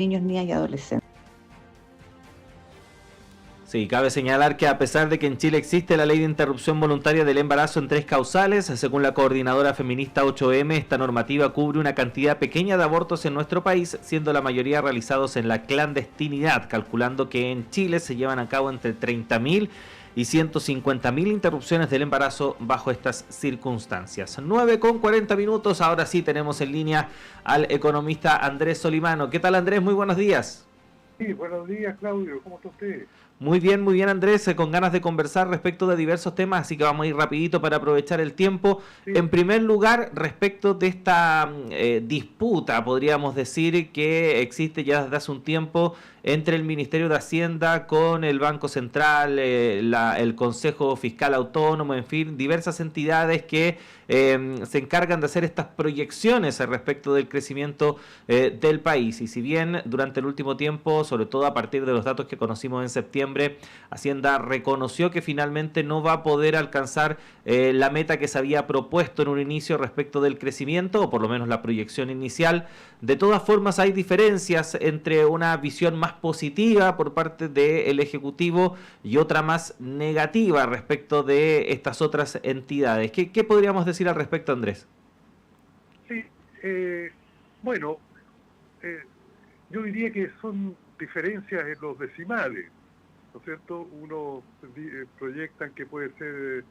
niños, niñas y adolescentes. Sí, cabe señalar que a pesar de que en Chile existe la ley de interrupción voluntaria del embarazo en 3 causales, según la coordinadora feminista 8M, esta normativa cubre una cantidad pequeña de abortos en nuestro país, siendo la mayoría realizados en la clandestinidad, calculando que en Chile se llevan a cabo entre 30.000 y 150.000 interrupciones del embarazo bajo estas circunstancias. 9:40, ahora sí tenemos en línea al economista Andrés Solimano. ¿Qué tal, Andrés? Muy buenos días. Sí, buenos días, Claudio. ¿Cómo está usted? Muy bien Andrés, con ganas de conversar respecto de diversos temas, así que vamos a ir rapidito para aprovechar el tiempo. Sí, En primer lugar, respecto de esta disputa, podríamos decir, que existe ya desde hace un tiempo entre el Ministerio de Hacienda con el Banco Central, el Consejo Fiscal Autónomo, en fin, diversas entidades que se encargan de hacer estas proyecciones respecto del crecimiento del país. Y si bien durante el último tiempo, sobre todo a partir de los datos que conocimos en septiembre, Hacienda reconoció que finalmente no va a poder alcanzar la meta que se había propuesto en un inicio respecto del crecimiento, o por lo menos la proyección inicial. De todas formas, hay diferencias entre una visión más positiva por parte del Ejecutivo y otra más negativa respecto de estas otras entidades. ¿Qué podríamos decir al respecto, Andrés? sí. Bueno, eh, yo diría que son diferencias en los decimales, ¿no es cierto? Unos proyectan que puede ser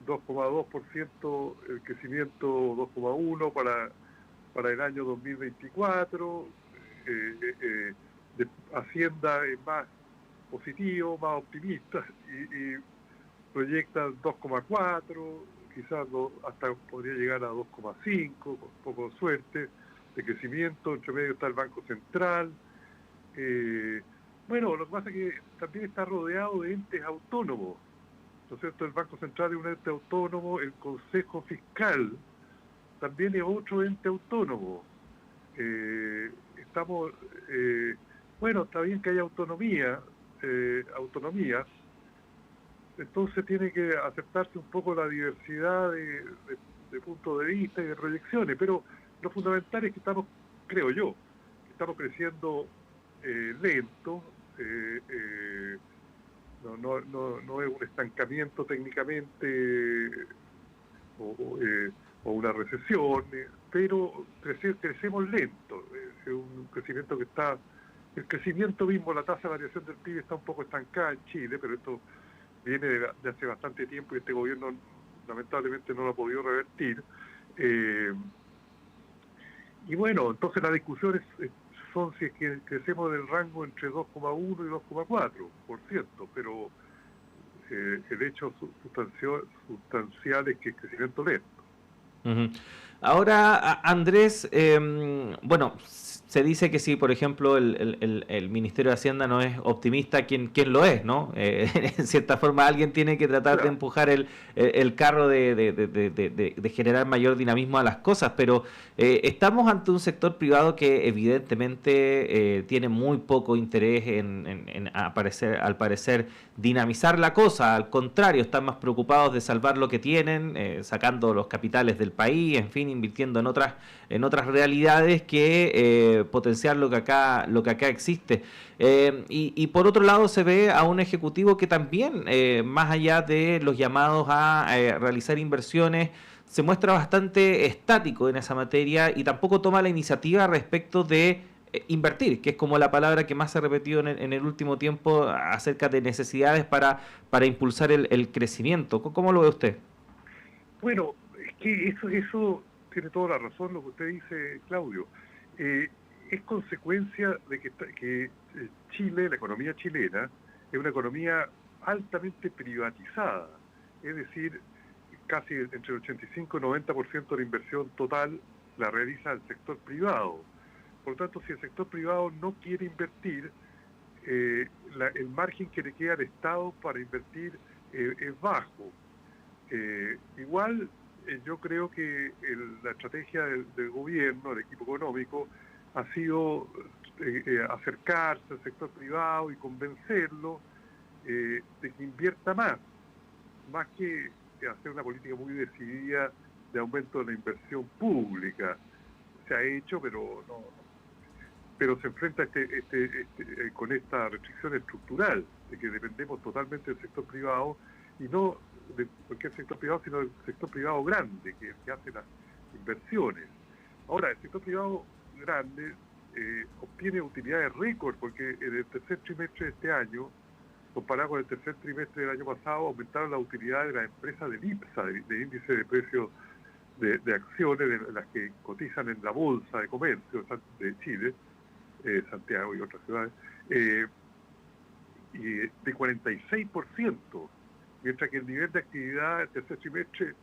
2,2% el crecimiento, 2,1% para el año 2024. Hacienda es más positivo, más optimista y proyectan 2,4, quizás hasta podría llegar a 2,5, con poco de suerte, de crecimiento. Entre medio está el Banco Central. Bueno, lo que pasa es que también está rodeado de entes autónomos, ¿no es cierto? El Banco Central es un ente autónomo, el Consejo Fiscal también es otro ente autónomo. Estamos, bueno, está bien que haya autonomías, entonces tiene que aceptarse un poco la diversidad de puntos de vista y de proyecciones, pero lo fundamental es que estamos, creo yo, que estamos creciendo lento. No es un estancamiento técnicamente o una recesión, pero crecemos lento. Es un crecimiento que está, el crecimiento mismo, la tasa de variación del PIB está un poco estancada en Chile, pero esto viene de hace bastante tiempo y este gobierno lamentablemente no lo ha podido revertir. Y bueno, entonces las discusiones son si es que crecemos del rango entre 2,1 y 2,4%, pero el hecho sustancial es que es crecimiento lento. Uh-huh. Ahora, Andrés, bueno, se dice que si, por ejemplo, el Ministerio de Hacienda no es optimista, ¿quién lo es, no? En cierta forma, alguien tiene que tratar de Claro. empujar el carro de generar mayor dinamismo a las cosas, pero estamos ante un sector privado que evidentemente tiene muy poco interés en al parecer, dinamizar la cosa. Al contrario, están más preocupados de salvar lo que tienen, sacando los capitales del país, en fin, invirtiendo en otras realidades que potenciar lo que acá existe. Y por otro lado se ve a un ejecutivo que también, más allá de los llamados a realizar inversiones, se muestra bastante estático en esa materia y tampoco toma la iniciativa respecto de invertir, que es como la palabra que más se ha repetido en el último tiempo acerca de necesidades para impulsar el crecimiento. ¿Cómo lo ve usted? Bueno, es que eso tiene toda la razón lo que usted dice, Claudio. Eh, es consecuencia de que Chile, la economía chilena, es una economía altamente privatizada. Es decir, casi entre el 85 y 90% de la inversión total la realiza el sector privado. Por lo tanto, si el sector privado no quiere invertir, el margen que le queda al Estado para invertir es bajo. Igual yo creo que la estrategia del gobierno, del equipo económico, ha sido acercarse al sector privado y convencerlo de que invierta más que hacer una política muy decidida de aumento de la inversión pública. Se ha hecho, pero pero se enfrenta con esta restricción estructural, de que dependemos totalmente del sector privado, y no de cualquier sector privado, sino del sector privado grande, que hace las inversiones. Ahora, el sector privado grande obtiene utilidades récord, porque en el tercer trimestre de este año, comparado con el tercer trimestre del año pasado, aumentaron las utilidades de las empresas del IPSA, de índice de precios de acciones, de las que cotizan en la Bolsa de Comercio de Chile, Santiago y otras ciudades, y de 46%, mientras que el nivel de actividad del tercer trimestre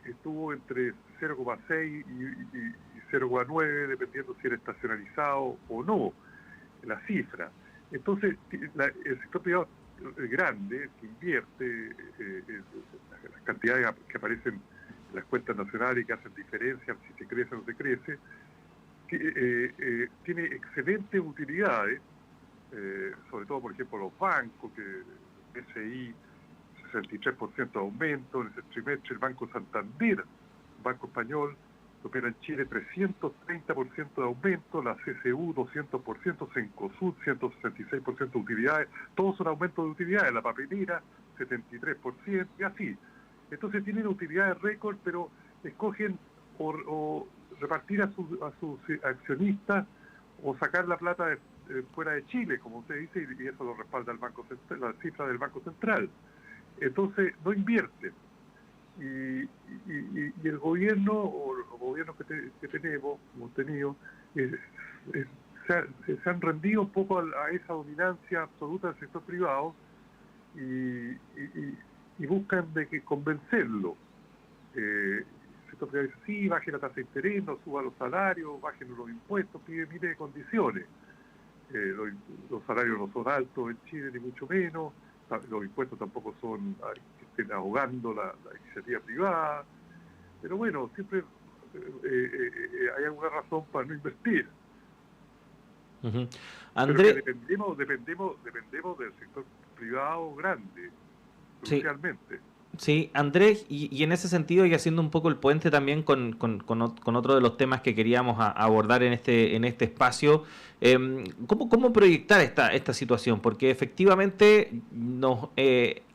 estuvo entre 0,6 y 0,9, dependiendo si era estacionalizado o no, la cifra. Entonces, el sector privado grande, que invierte las cantidades que aparecen en las cuentas nacionales y que hacen diferencia si se crece o no se crece, tiene excelentes utilidades, sobre todo, por ejemplo, los bancos, que SI 63% de aumento en ese trimestre, el Banco Santander, Banco Español, que opera en Chile, 330% de aumento, la CCU 200%, Cencosud 166% de utilidades, todos son aumentos de utilidades, la papelera 73% y así. Entonces tienen utilidades récord, pero escogen o repartir a sus accionistas o sacar la plata fuera de Chile, como usted dice, y eso lo respalda el Banco Central, la cifra del Banco Central. Entonces no invierten. Y el gobierno, o los gobiernos que hemos tenido, se han rendido un poco a esa dominancia absoluta del sector privado y buscan de que convencerlo. El sector privado dice, sí, baje la tasa de interés, no suba los salarios, bajen los impuestos, pide miles de condiciones. Los salarios no son altos en Chile, ni mucho menos, los impuestos tampoco son que estén ahogando la iniciativa privada, pero bueno, siempre hay alguna razón para no invertir. Uh-huh. Pero que dependemos del sector privado grande, crucialmente. Sí, Andrés, y en ese sentido, y haciendo un poco el puente también con otro de los temas que queríamos abordar en este espacio, ¿cómo proyectar esta situación? Porque efectivamente nos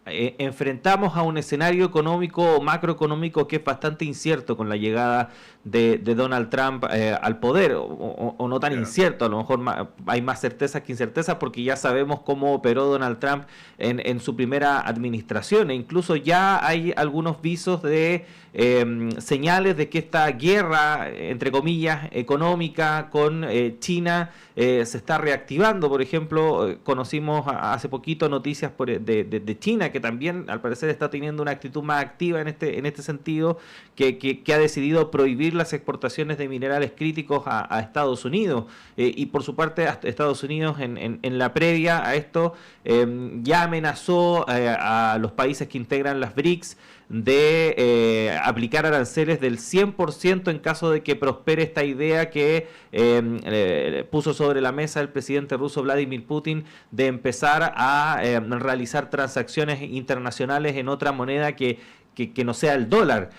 enfrentamos a un escenario económico o macroeconómico que es bastante incierto con la llegada de Donald Trump al poder, o no tan incierto, a lo mejor hay más certezas que incertezas, porque ya sabemos cómo operó Donald Trump en su primera administración, e incluso ya hay algunos visos de señales de que esta guerra, entre comillas, económica con China se está reactivando. Por ejemplo, conocimos hace poquito noticias de China, que también al parecer está teniendo una actitud más activa en este sentido, que ha decidido prohibir las exportaciones de minerales críticos a Estados Unidos. Y por su parte, Estados Unidos en la previa a esto ya amenazó a los países que integran las BRICS de aplicar aranceles del 100% en caso de que prospere esta idea que puso sobre la mesa el presidente ruso Vladimir Putin, de empezar a realizar transacciones internacionales en otra moneda que no sea el dólar.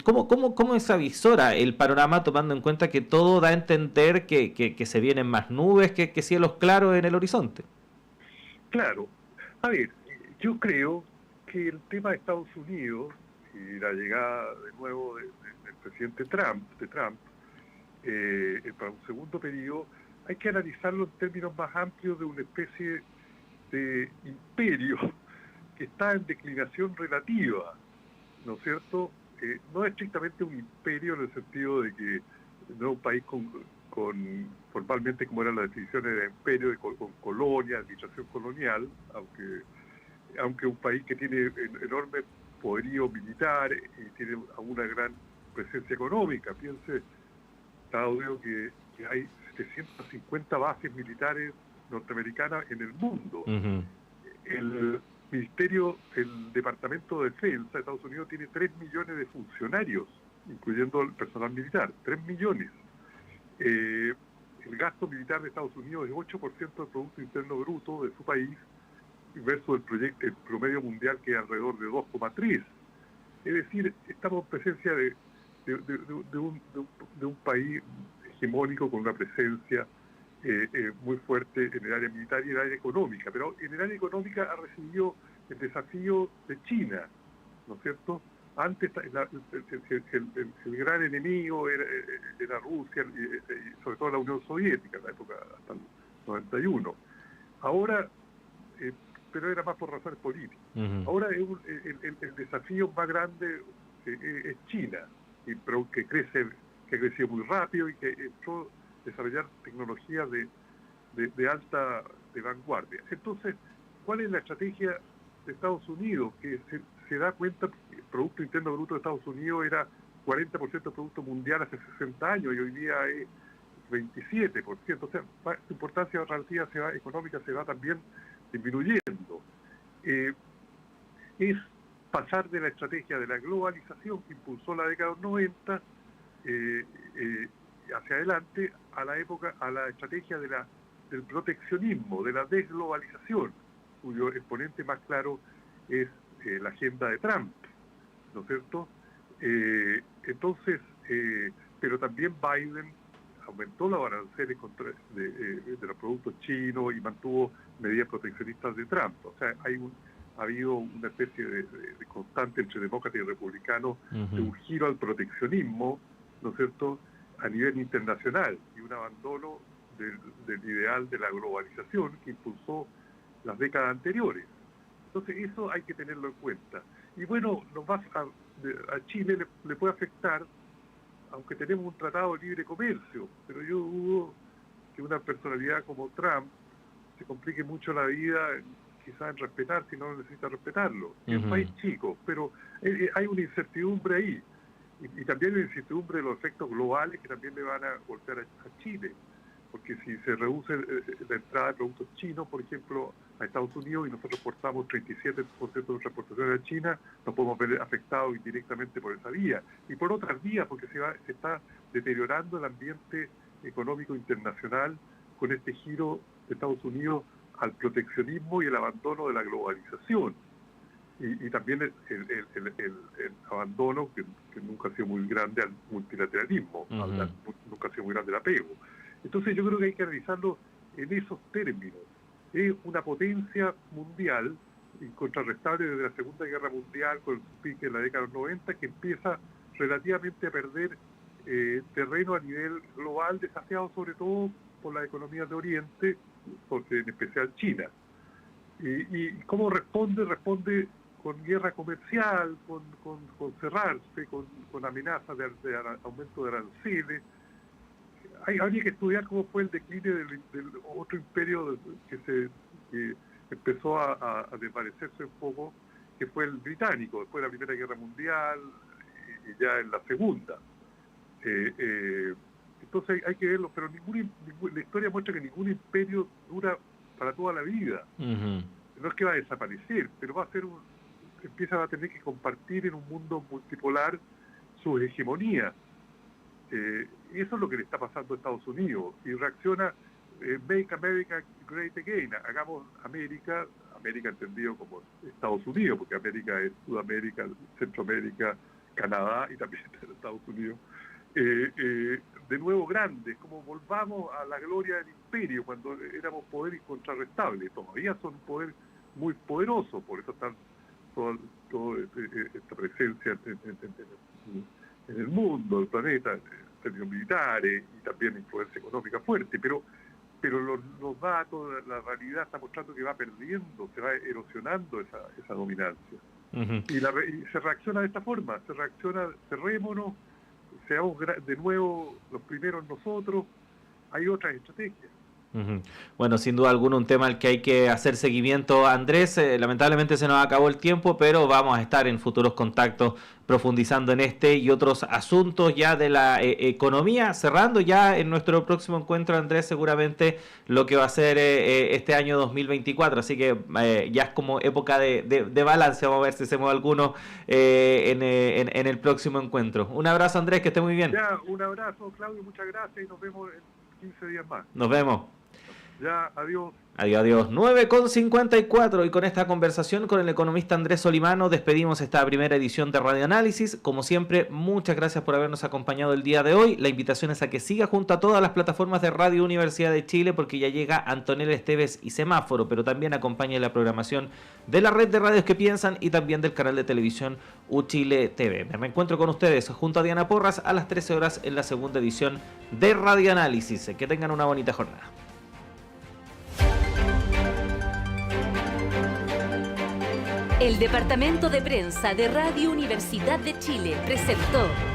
¿Cómo se avisora el panorama, tomando en cuenta que todo da a entender que se vienen más nubes que cielos claros en el horizonte? Claro. A ver, yo creo que el tema de Estados Unidos y la llegada de nuevo del presidente Trump, para un segundo periodo, hay que analizarlo en términos más amplios de una especie de imperio que está en declinación relativa, ¿no es cierto? No es estrictamente un imperio en el sentido de que no es un país con formalmente como eran las definiciones de imperio, con colonia, administración colonial, aunque un país que tiene enorme poderío militar y tiene una gran presencia económica. Piense, Estados Unidos, que hay 750 bases militares norteamericanas en el mundo. Uh-huh. El Departamento de Defensa de Estados Unidos tiene 3 millones de funcionarios, incluyendo el personal militar, 3 millones. El gasto militar de Estados Unidos es 8% del Producto Interno Bruto de su país, versus el promedio mundial, que es alrededor de 2,3. Es decir, estamos en presencia de un país hegemónico con una presencia muy fuerte en el área militar y en el área económica. Pero en el área económica ha recibido el desafío de China, ¿no es cierto? Antes el gran enemigo era Rusia, y sobre todo la Unión Soviética, en la época hasta el 91. Ahora, pero era más por razones políticas. Ahora el desafío más grande es China, pero que ha crecido muy rápido y que entró a desarrollar tecnologías de vanguardia. Entonces, ¿cuál es la estrategia de Estados Unidos? Que se da cuenta que el Producto Interno Bruto de Estados Unidos era 40% del Producto Mundial hace 60 años y hoy día es 27%. O sea, su importancia relativa económica se va también disminuyendo. Es pasar de la estrategia de la globalización que impulsó la década de los 90 hacia adelante a la estrategia del proteccionismo, de la desglobalización, cuyo exponente más claro es la agenda de Trump, ¿no es cierto? Entonces, pero también Biden aumentó los aranceles de los productos chinos y mantuvo medidas proteccionistas de Trump. O sea, ha habido una especie de constante entre demócratas y republicanos de un giro al proteccionismo, ¿no es cierto?, a nivel internacional y un abandono del ideal de la globalización que impulsó las décadas anteriores. Entonces eso hay que tenerlo en cuenta. Y bueno, a Chile le puede afectar, aunque tenemos un tratado de libre comercio, pero yo dudo que una personalidad como Trump se complique mucho la vida, quizás en respetar si no necesita respetarlo. Es un país chico, pero hay una incertidumbre ahí. Y también la incertidumbre de los efectos globales que también le van a golpear a Chile. Porque si se reduce la entrada de productos chinos, por ejemplo, a Estados Unidos, y nosotros exportamos 37% de nuestras exportaciones a China, nos podemos ver afectados indirectamente por esa vía. Y por otras vías, porque se está deteriorando el ambiente económico internacional con este giro de Estados Unidos al proteccionismo y el abandono de la globalización. Y también el abandono, que nunca ha sido muy grande, al multilateralismo, nunca ha sido muy grande el apego. Entonces yo creo que hay que analizarlo en esos términos. Es una potencia mundial, incontrarrestable desde la Segunda Guerra Mundial, con su pique en la década de los 90, que empieza relativamente a perder terreno a nivel global, desafiado sobre todo por las economías de Oriente, en especial China. ¿Y cómo responde? Responde con guerra comercial, con cerrarse, con amenazas de aumento de aranceles. Habría que estudiar cómo fue el decline del otro imperio que empezó a desvanecerse un poco, que fue el británico, después de la Primera Guerra Mundial y ya en la Segunda. Entonces hay que verlo, pero la historia muestra que ningún imperio dura para toda la vida. No es que va a desaparecer, pero empieza a tener que compartir en un mundo multipolar su hegemonía. Y eso es lo que le está pasando a Estados Unidos. Y reacciona, Make America Great Again, hagamos América entendido como Estados Unidos, porque América es Sudamérica, Centroamérica, Canadá y también Estados Unidos. De nuevo grandes, como volvamos a la gloria del imperio, cuando éramos poder incontrarrestable. Todavía son un poder muy poderoso, por eso están toda esta presencia en el mundo, el planeta, en términos militares y también influencia económica fuerte, pero los datos, la realidad está mostrando que va perdiendo, se va erosionando esa dominancia. Y se reacciona de esta forma, cerrémonos, seamos de nuevo los primeros nosotros. Hay otras estrategias. Bueno, sin duda alguna un tema al que hay que hacer seguimiento, Andrés. Lamentablemente se nos acabó el tiempo, pero vamos a estar en futuros contactos profundizando en este y otros asuntos ya de la economía, cerrando ya en nuestro próximo encuentro, Andrés, seguramente lo que va a ser este año 2024, así que ya es como época de balance. Vamos a ver si hacemos alguno en el próximo encuentro. Un abrazo, Andrés, que esté muy bien. Ya, un abrazo, Claudio, muchas gracias y nos vemos en 15 días más. Nos vemos. Ya, adiós. Adiós, adiós. 9:54 y con esta conversación con el economista Andrés Solimano despedimos esta primera edición de Radio Análisis. Como siempre, muchas gracias por habernos acompañado el día de hoy. La invitación es a que siga junto a todas las plataformas de Radio Universidad de Chile porque ya llega Antonella Esteves y Semáforo, pero también acompañe la programación de la red de radios que piensan y también del canal de televisión UChile TV. Me reencuentro con ustedes junto a Diana Porras a las 13 horas en la segunda edición de Radio Análisis. Que tengan una bonita jornada. El Departamento de Prensa de Radio Universidad de Chile presentó